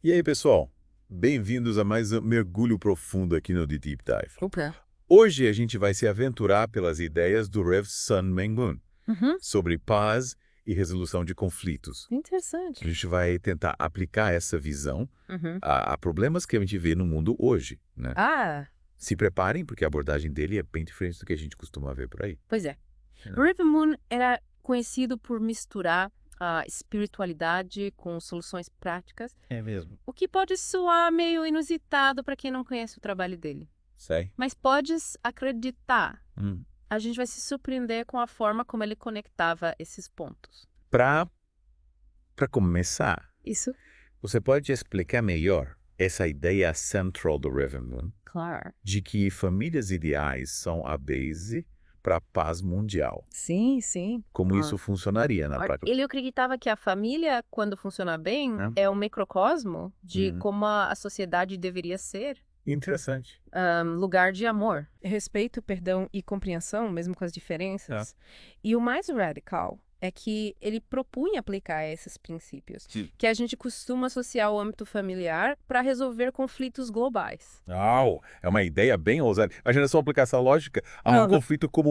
E aí, pessoal? Bem-vindos a mais um mergulho profundo aqui no The Deep Dive. Opa. Hoje a gente vai se aventurar pelas ideias do Rev Sun Myung Moon Uhum. sobre paz e resolução de conflitos. A Interessante. gente vai tentar aplicar essa visão Uhum. a problemas que a gente vê no mundo hoje, né? Ah, Se preparem, porque a abordagem dele é bem diferente do que a gente costuma ver por aí. pois é. É. River Moon era conhecido por misturar a espiritualidade com soluções práticas, É mesmo. o que pode soar meio inusitado para quem não conhece o trabalho dele. Sei. Mas podes acreditar, Hum. a gente vai se surpreender com a forma como ele conectava esses pontos. Para começar, Isso? você pode explicar melhor essa ideia central do Rev Moon? Claro. De que famílias ideais são a base para a paz mundial. Sim, sim. Como isso funcionaria na prática? Ele acreditava que a família, quando funciona bem, é um microcosmo de como a sociedade deveria ser. Interessante. Lugar de amor. Respeito, perdão e compreensão, mesmo com as diferenças. E o mais radical é que ele propunha aplicar esses princípios, que a gente costuma associar ao âmbito familiar para resolver conflitos globais. Uau, é uma ideia bem ousada. Imagina só aplicar essa lógica a um Aham. conflito como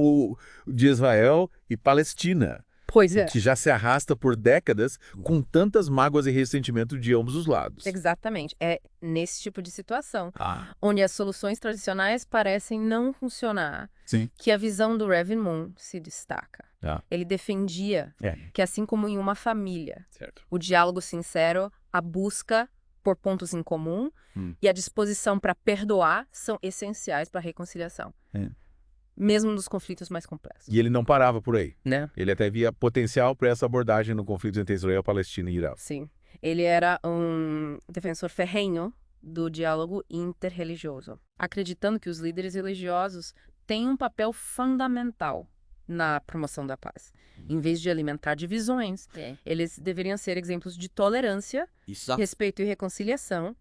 o de Israel e Palestina, Pois é. que já se arrasta por décadas com tantas mágoas e ressentimento de ambos os lados. Exatamente. É nesse tipo de situação, Ah, onde as soluções tradicionais parecem não funcionar, sim. que a visão do Rev Moon se destaca. Ah. Ele defendia que, assim como em uma família, Certo. o diálogo sincero, a busca por pontos em comum e a disposição para perdoar são essenciais para a reconciliação, mesmo nos conflitos mais complexos. E ele não parava por aí. Né? Ele até via potencial para essa abordagem no conflito entre Israel, Palestina e Irã. Sim. Ele era um defensor ferrenho do diálogo interreligioso, acreditando que os líderes religiosos têm um papel fundamental na promoção da paz. Em vez de alimentar divisões, eles deveriam ser exemplos de tolerância, respeito e reconciliação,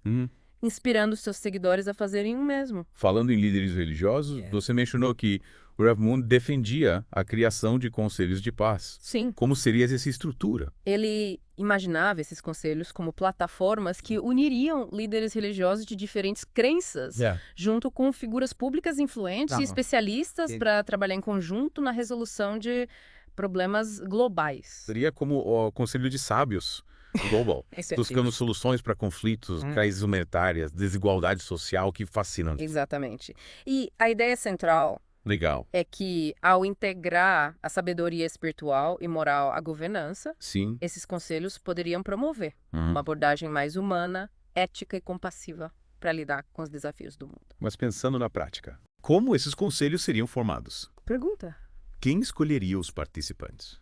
inspirando seus seguidores a fazerem o mesmo. Falando em líderes religiosos, você mencionou que o Rev Moon defendia a criação de conselhos de paz. Sim. Como seria essa estrutura? Ele imaginava esses conselhos como plataformas que uniriam líderes religiosos de diferentes crenças, junto com figuras públicas influentes e especialistas para trabalhar em conjunto na resolução de problemas globais. Seria como o Conselho de Sábios global, buscando soluções para conflitos, crises humanitárias, desigualdade social que fascinam. Exatamente. E a ideia central Legal. é que, ao integrar a sabedoria espiritual e moral à governança, Sim. esses conselhos poderiam promover uma abordagem mais humana, ética e compassiva para lidar com os desafios do mundo. Mas pensando na prática, como esses conselhos seriam formados? Pergunta. Quem escolheria os participantes?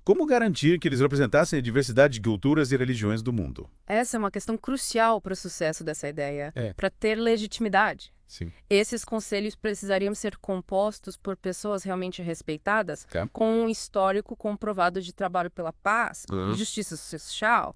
Como garantir que eles representassem a diversidade de culturas e religiões do mundo? Essa é uma questão crucial para o sucesso dessa ideia, para ter legitimidade. Sim. Esses conselhos precisariam ser compostos por pessoas realmente respeitadas, com um histórico comprovado de trabalho pela paz, justiça social.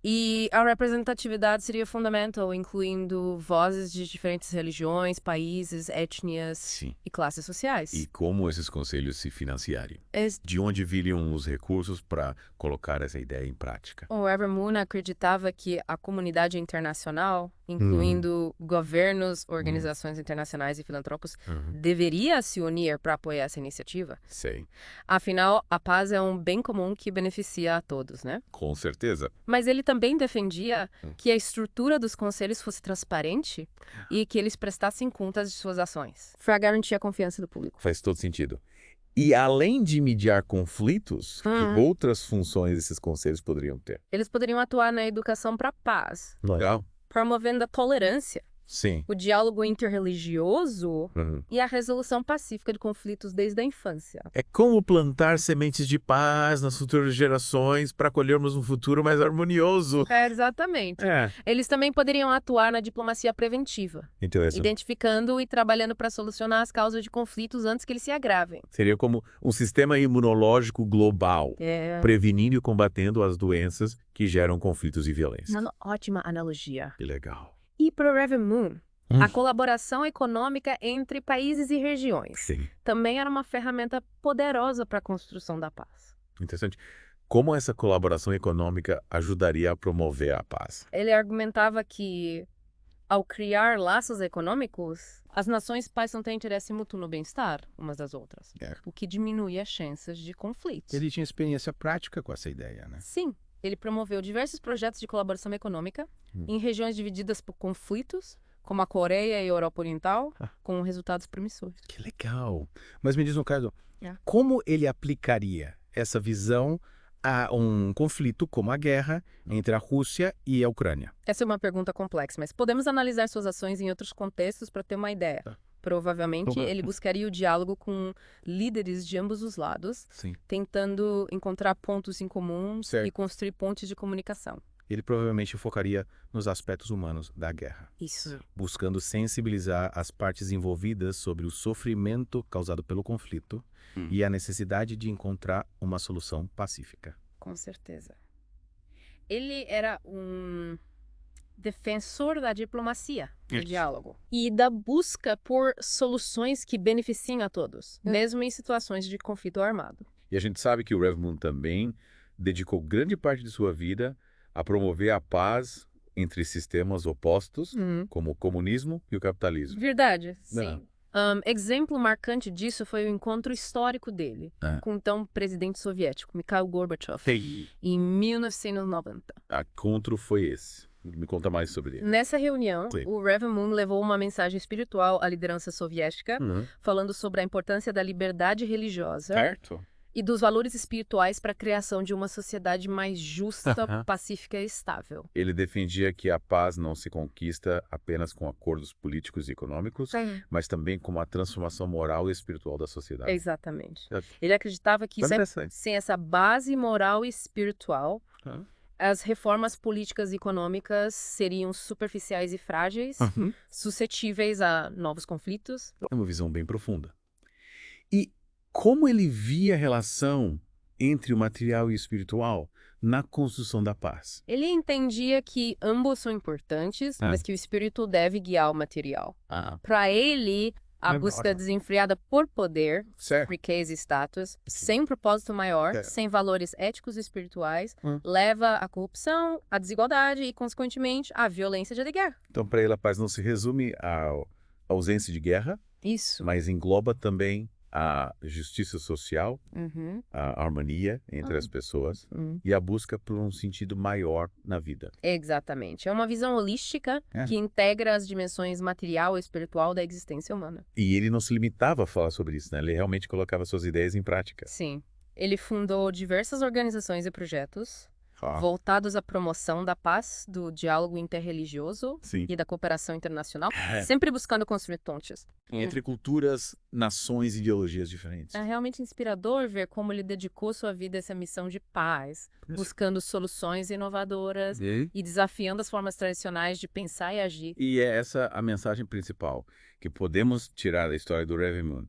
E a representatividade seria fundamental, incluindo vozes de diferentes religiões, países, etnias e classes sociais. E como esses conselhos se financiariam? De onde viriam os recursos para colocar essa ideia em prática? O Rev Moon acreditava que a comunidade internacional, incluindo governos, organizações internacionais e filantropos, deveria se unir para apoiar essa iniciativa. Sei. Afinal, a paz é um bem comum que beneficia a todos, né? Com certeza. Mas ele também defendia que a estrutura dos conselhos fosse transparente e que eles prestassem contas de suas ações, para garantir a confiança do público. Faz todo sentido. E além de mediar conflitos, que outras funções esses conselhos poderiam ter? Eles poderiam atuar na educação para a paz, Legal. promovendo a tolerância, Sim. o diálogo interreligioso e a resolução pacífica de conflitos desde a infância. É como plantar sementes de paz nas futuras gerações para colhermos um futuro mais harmonioso. Exatamente. Eles também poderiam atuar na diplomacia preventiva, Interessante. identificando e trabalhando para solucionar as causas de conflitos antes que eles se agravem. Seria como um sistema imunológico global, prevenindo e combatendo as doenças que geram conflitos e violência. Ótima analogia. Que legal. E para o Rev Moon, a colaboração econômica entre países e regiões Sim. também era uma ferramenta poderosa para a construção da paz. Interessante. Como essa colaboração econômica ajudaria a promover a paz? Ele argumentava que, ao criar laços econômicos, as nações passam a ter interesse mútuo no bem-estar umas das outras, o que diminui as chances de conflitos. Ele tinha experiência prática com essa ideia, né? Sim, ele promoveu diversos projetos de colaboração econômica em regiões divididas por conflitos, como a Coreia e a Europa Oriental, com resultados promissores. Que legal! Mas me diz, Ricardo, como ele aplicaria essa visão a um conflito como a guerra entre a Rússia e a Ucrânia? Essa é uma pergunta complexa, mas podemos analisar suas ações em outros contextos para ter uma ideia. Provavelmente, ele buscaria o diálogo com líderes de ambos os lados, tentando encontrar pontos em comuns e construir pontes de comunicação. Ele provavelmente focaria nos aspectos humanos da guerra. Isso. Buscando sensibilizar as partes envolvidas sobre o sofrimento causado pelo conflito e a necessidade de encontrar uma solução pacífica. Com certeza. Ele era um defensor da diplomacia, do diálogo, e da busca por soluções que beneficiem a todos, mesmo em situações de conflito armado. E a gente sabe que o Rev Moon também dedicou grande parte de sua vida a promover a paz entre sistemas opostos, como o comunismo e o capitalismo. Verdade, sim. Exemplo marcante disso foi o encontro histórico dele com o então presidente soviético, Mikhail Gorbachev, em 1990. A encontro foi esse. Me conta mais sobre ele. Nessa reunião, o Rev Moon levou uma mensagem espiritual à liderança soviética, falando sobre a importância da liberdade religiosa e dos valores espirituais para a criação de uma sociedade mais justa, pacífica e estável. Ele defendia que a paz não se conquista apenas com acordos políticos e econômicos, mas também com a transformação moral e espiritual da sociedade. Exatamente. Ele acreditava que sem essa base moral e espiritual, as reformas políticas e econômicas seriam superficiais e frágeis, suscetíveis a novos conflitos. É uma visão bem profunda. E como ele via a relação entre o material e o espiritual na construção da paz? Ele entendia que ambos são importantes, mas que o espírito deve guiar o material. Para ele, a busca desenfreada por poder, riqueza e status, sem um propósito maior, sem valores éticos e espirituais, leva à corrupção, à desigualdade e, consequentemente, à violência de guerra. Então, para ele, a paz não se resume à ausência de guerra, mas engloba também a justiça social, a harmonia entre as pessoas e a busca por um sentido maior na vida. Exatamente. É uma visão holística que integra as dimensões material e espiritual da existência humana. E ele não se limitava a falar sobre isso, né? Ele realmente colocava suas ideias em prática. Sim. Ele fundou diversas organizações e projetos voltados à promoção da paz, do diálogo interreligioso e da cooperação internacional, sempre buscando construir pontes. Entre culturas, nações e ideologias diferentes. É realmente inspirador ver como ele dedicou sua vida a essa missão de paz, buscando soluções inovadoras e desafiando as formas tradicionais de pensar e agir. E é essa a mensagem principal que podemos tirar da história do Rev Moon.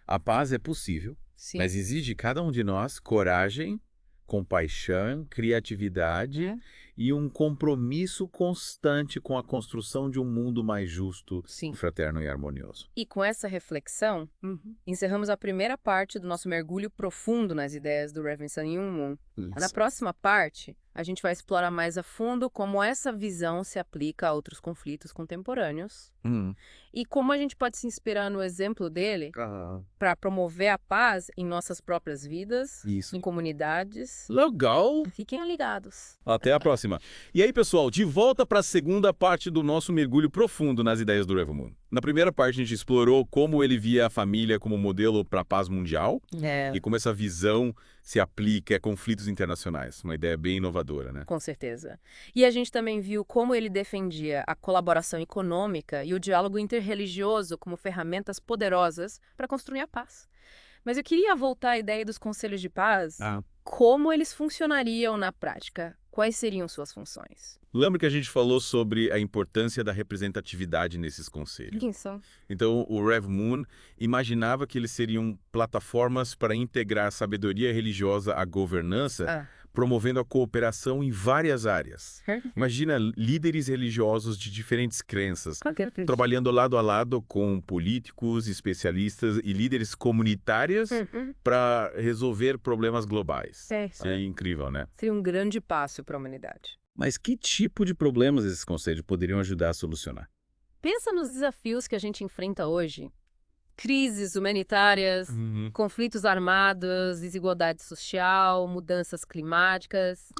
A paz é possível, mas exige de cada um de nós coragem, compaixão, criatividade e um compromisso constante com a construção de um mundo mais justo, fraterno e harmonioso. E com essa reflexão, encerramos a primeira parte do nosso mergulho profundo nas ideias do Reverend Sun Myung Moon. Na próxima parte, a gente vai explorar mais a fundo como essa visão se aplica a outros conflitos contemporâneos e como a gente pode se inspirar no exemplo dele para promover a paz em nossas próprias vidas, em comunidades. Legal! Fiquem ligados. Até a próxima. E aí, pessoal, de volta para a segunda parte do nosso mergulho profundo nas ideias do Rev Moon. Na primeira parte, a gente explorou como ele via a família como modelo para a paz mundial e como essa visão se aplica a conflitos internacionais. Uma ideia bem inovadora, né? Com certeza. E a gente também viu como ele defendia a colaboração econômica e o diálogo interreligioso como ferramentas poderosas para construir a paz. Mas eu queria voltar à ideia dos conselhos de paz. Como eles funcionariam na prática? Quais seriam suas funções? Lembra que a gente falou sobre a importância da representatividade nesses conselhos? Quem são? Então, o Rev Moon imaginava que eles seriam plataformas para integrar a sabedoria religiosa à governança promovendo a cooperação em várias áreas. Imagina líderes religiosos de diferentes crenças, trabalhando lado a lado com políticos, especialistas e líderes comunitários para resolver problemas globais. É incrível, né? Seria um grande passo para a humanidade. Mas que tipo de problemas esses conselhos poderiam ajudar a solucionar? Pensa nos desafios que a gente enfrenta hoje. Crises humanitárias, conflitos armados, desigualdade social, mudanças climáticas.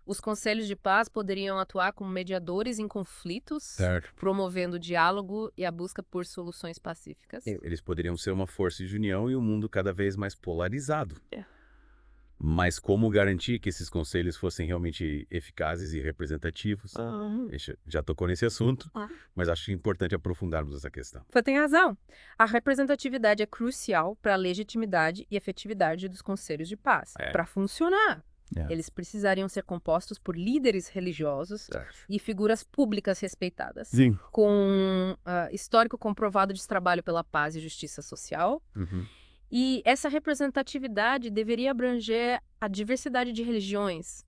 Os conselhos de paz poderiam atuar como mediadores em conflitos, promovendo o diálogo e a busca por soluções pacíficas. Eles poderiam ser uma força de união em um mundo cada vez mais polarizado. Mas como garantir que esses conselhos fossem realmente eficazes e representativos? Já tocou nesse assunto, mas acho importante aprofundarmos essa questão. Você tem razão. A representatividade é crucial para a legitimidade e efetividade dos conselhos de paz. Para funcionar, eles precisariam ser compostos por líderes religiosos e figuras públicas respeitadas, com histórico comprovado de trabalho pela paz e justiça social. E essa representatividade deveria abranger a diversidade de religiões,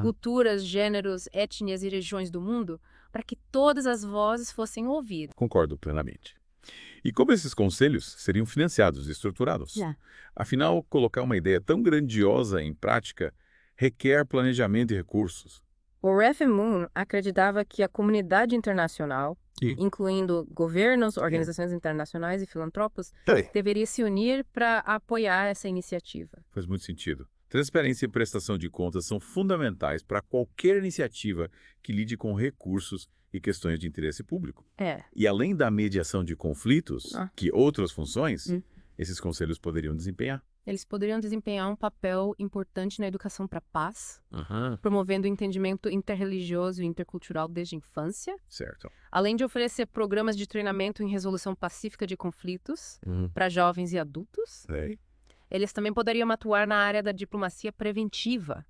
culturas, gêneros, etnias e regiões do mundo, para que todas as vozes fossem ouvidas. Concordo plenamente. E como esses conselhos seriam financiados e estruturados? Afinal, colocar uma ideia tão grandiosa em prática requer planejamento e recursos. O Rev Moon acreditava que a comunidade internacional, incluindo governos, organizações internacionais e filantropos, deveria se unir para apoiar essa iniciativa. Faz muito sentido. Transparência e prestação de contas são fundamentais para qualquer iniciativa que lide com recursos e questões de interesse público. E além da mediação de conflitos, que outras funções, esses conselhos poderiam desempenhar. Eles poderiam desempenhar um papel importante na educação para a paz, promovendo o entendimento interreligioso e intercultural desde a infância. Além de oferecer programas de treinamento em resolução pacífica de conflitos para jovens e adultos. Eles também poderiam atuar na área da diplomacia preventiva,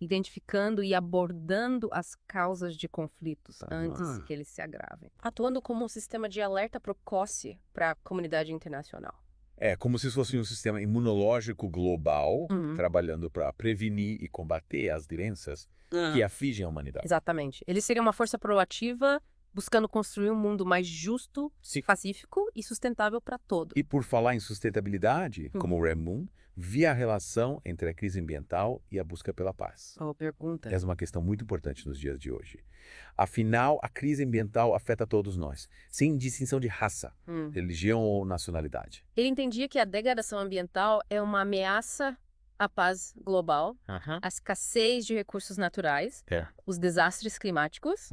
identificando e abordando as causas de conflitos antes que eles se agravem, atuando como um sistema de alerta precoce para a comunidade internacional. Como se fosse um sistema imunológico global, trabalhando para prevenir e combater as doenças que afligem a humanidade. Exatamente. Eles seriam uma força proativa, buscando construir um mundo mais justo, pacífico e sustentável para todos. E por falar em sustentabilidade, como o Rev Moon, via a relação entre a crise ambiental e a busca pela paz. Pergunta. Essa é uma questão muito importante nos dias de hoje. Afinal, a crise ambiental afeta todos nós, sem distinção de raça, religião ou nacionalidade. Ele entendia que a degradação ambiental é uma ameaça à paz global, a escassez de recursos naturais, os desastres climáticos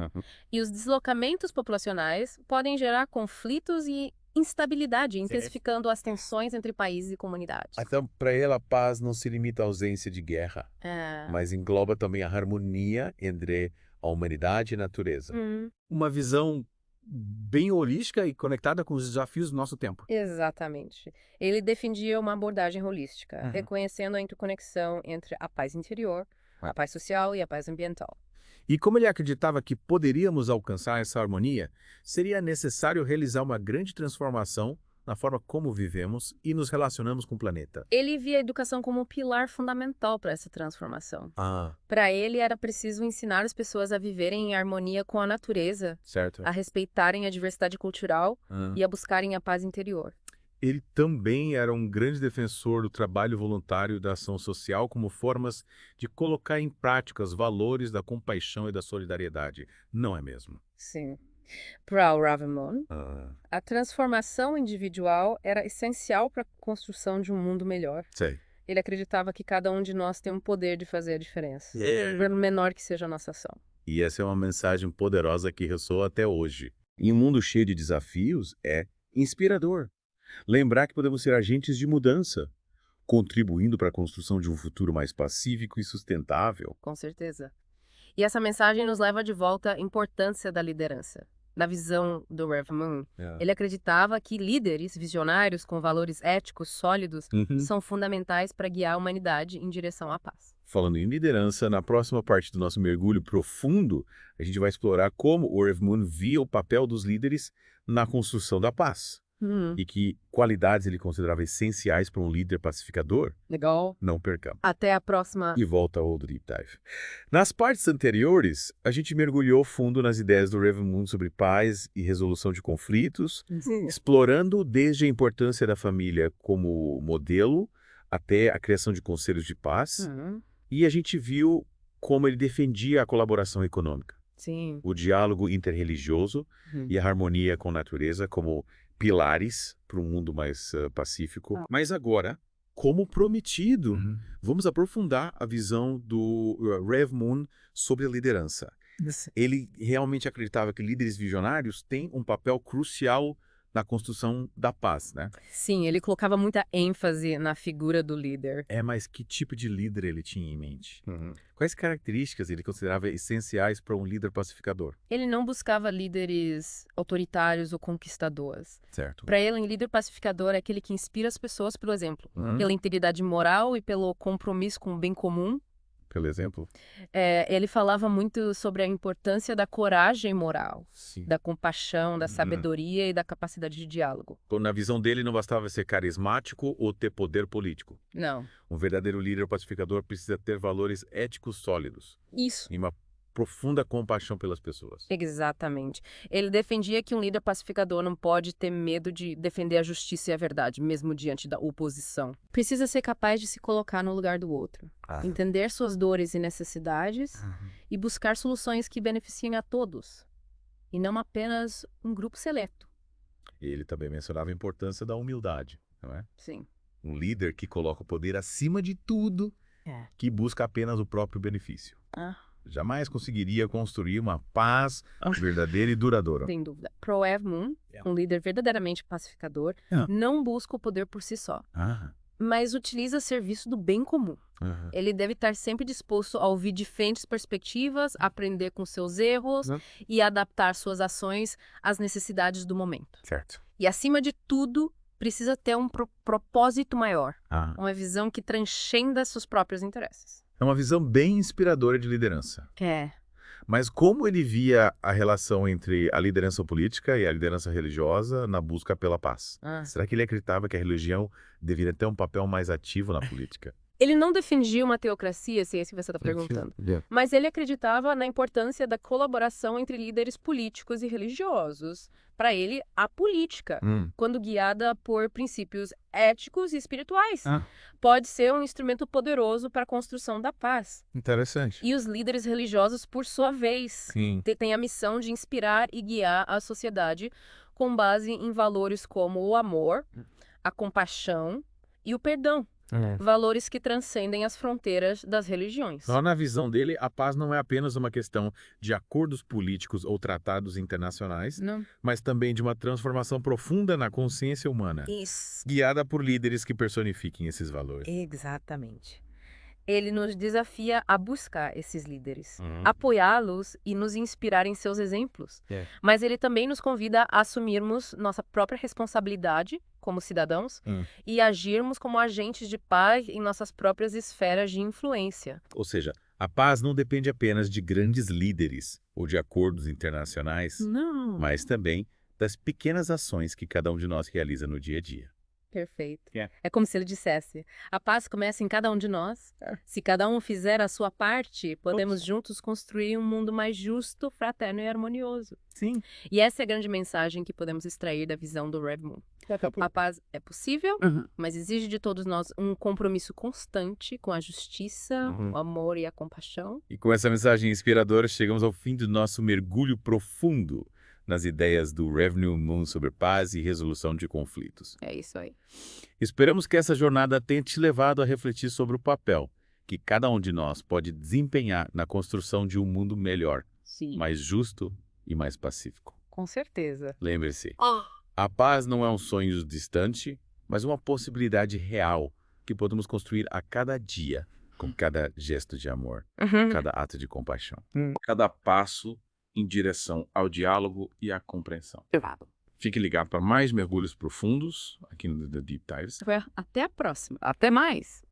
e os deslocamentos populacionais podem gerar conflitos e instabilidade, intensificando as tensões entre países e comunidades. Então, para ele, a paz não se limita à ausência de guerra, mas engloba também a harmonia entre a humanidade e a natureza. Uma visão bem holística e conectada com os desafios do nosso tempo. Exatamente. Ele defendia uma abordagem holística, reconhecendo a interconexão entre a paz interior, a paz social e a paz ambiental. E como ele acreditava que poderíamos alcançar essa harmonia, seria necessário realizar uma grande transformação na forma como vivemos e nos relacionamos com o planeta. Ele via a educação como um pilar fundamental para essa transformação. Para ele, era preciso ensinar as pessoas a viverem em harmonia com a natureza, a respeitarem a diversidade cultural e a buscarem a paz interior. Ele também era um grande defensor do trabalho voluntário e da ação social como formas de colocar em prática os valores da compaixão e da solidariedade, não é mesmo? Sim. Para o Rev Moon, a transformação individual era essencial para a construção de um mundo melhor. Ele acreditava que cada um de nós tem um poder de fazer a diferença, por menor que seja a nossa ação. E essa é uma mensagem poderosa que ressoa até hoje. Em um mundo cheio de desafios, é inspirador. Lembrar que podemos ser agentes de mudança, contribuindo para a construção de um futuro mais pacífico e sustentável. Com certeza. E essa mensagem nos leva de volta à importância da liderança. Na visão do Rev Moon, ele acreditava que líderes visionários com valores éticos sólidos são fundamentais para guiar a humanidade em direção à paz. Falando em liderança, na próxima parte do nosso mergulho profundo, a gente vai explorar como o Rev Moon via o papel dos líderes na construção da paz. e que qualidades ele considerava essenciais para um líder pacificador. Legal. Não percamos. Até a próxima. E volta ao Deep Dive. Nas partes anteriores, a gente mergulhou fundo nas ideias do Reverend Moon sobre paz e resolução de conflitos, explorando desde a importância da família como modelo até a criação de conselhos de paz. E a gente viu como ele defendia a colaboração econômica. Sim. O diálogo interreligioso e a harmonia com a natureza como pilares para um mundo mais pacífico. Mas agora, como prometido, vamos aprofundar a visão do Rev Moon sobre a liderança. Ele realmente acreditava que líderes visionários têm um papel crucial na construção da paz, né? Sim, ele colocava muita ênfase na figura do líder. Mas que tipo de líder ele tinha em mente? Quais características ele considerava essenciais para um líder pacificador? Ele não buscava líderes autoritários ou conquistadores. Certo. Para ele, um líder pacificador é aquele que inspira as pessoas pelo exemplo, pela integridade moral e pelo compromisso com o bem comum. Pelo exemplo? Ele falava muito sobre a importância da coragem moral, da compaixão, da sabedoria e da capacidade de diálogo. Na visão dele, não bastava ser carismático ou ter poder político. Não. Um verdadeiro líder pacificador precisa ter valores éticos sólidos. Isso. E uma profunda compaixão pelas pessoas. Exatamente. Ele defendia que um líder pacificador não pode ter medo de defender a justiça e a verdade, mesmo diante da oposição. Precisa ser capaz de se colocar no lugar do outro, entender suas dores e necessidades e buscar soluções que beneficiem a todos, e não apenas um grupo seleto. Ele também mencionava a importância da humildade, não é? Sim. Um líder que coloca o poder acima de tudo, que busca apenas o próprio benefício. Jamais conseguiria construir uma paz verdadeira e duradoura. Sem dúvida. Pro Rev Moon, um líder verdadeiramente pacificador, não busca o poder por si só, mas utiliza serviço do bem comum. Ele deve estar sempre disposto a ouvir diferentes perspectivas, aprender com seus erros e adaptar suas ações às necessidades do momento. Certo. E, acima de tudo, precisa ter um propósito maior, uma visão que transcenda seus próprios interesses. É uma visão bem inspiradora de liderança. Mas como ele via a relação entre a liderança política e a liderança religiosa na busca pela paz? Será que ele acreditava que a religião deveria ter um papel mais ativo na política? Ele não defendia uma teocracia, se é isso que você está perguntando, mas ele acreditava na importância da colaboração entre líderes políticos e religiosos. Para ele, a política, quando guiada por princípios éticos e espirituais, pode ser um instrumento poderoso para a construção da paz. Interessante. E os líderes religiosos, por sua vez, têm a missão de inspirar e guiar a sociedade com base em valores como o amor, a compaixão e o perdão. Valores que transcendem as fronteiras das religiões. Só na visão dele, a paz não é apenas uma questão de acordos políticos ou tratados internacionais, mas também de uma transformação profunda na consciência humana. Isso. Guiada por líderes que personifiquem esses valores. Exatamente. Ele nos desafia a buscar esses líderes, apoiá-los e nos inspirar em seus exemplos. Mas ele também nos convida a assumirmos nossa própria responsabilidade como cidadãos e agirmos como agentes de paz em nossas próprias esferas de influência. Ou seja, a paz não depende apenas de grandes líderes ou de acordos internacionais, mas também das pequenas ações que cada um de nós realiza no dia a dia. Perfeito. É como se ele dissesse, a paz começa em cada um de nós. Se cada um fizer a sua parte, podemos juntos construir um mundo mais justo, fraterno e harmonioso. Sim. E essa é a grande mensagem que podemos extrair da visão do Rev Moon. A paz é possível, mas exige de todos nós um compromisso constante com a justiça, o amor e a compaixão. E com essa mensagem inspiradora, chegamos ao fim do nosso mergulho profundo nas ideias do Reverend Moon sobre paz e resolução de conflitos. É isso aí. Esperamos que essa jornada tenha te levado a refletir sobre o papel que cada um de nós pode desempenhar na construção de um mundo melhor, mais justo e mais pacífico. Com certeza. Lembre-se, a paz não é um sonho distante, mas uma possibilidade real que podemos construir a cada dia, com cada gesto de amor, cada ato de compaixão, cada passo em direção ao diálogo e à compreensão. Fique ligado para mais mergulhos profundos aqui no The Deep Dives. Até a próxima. Até mais!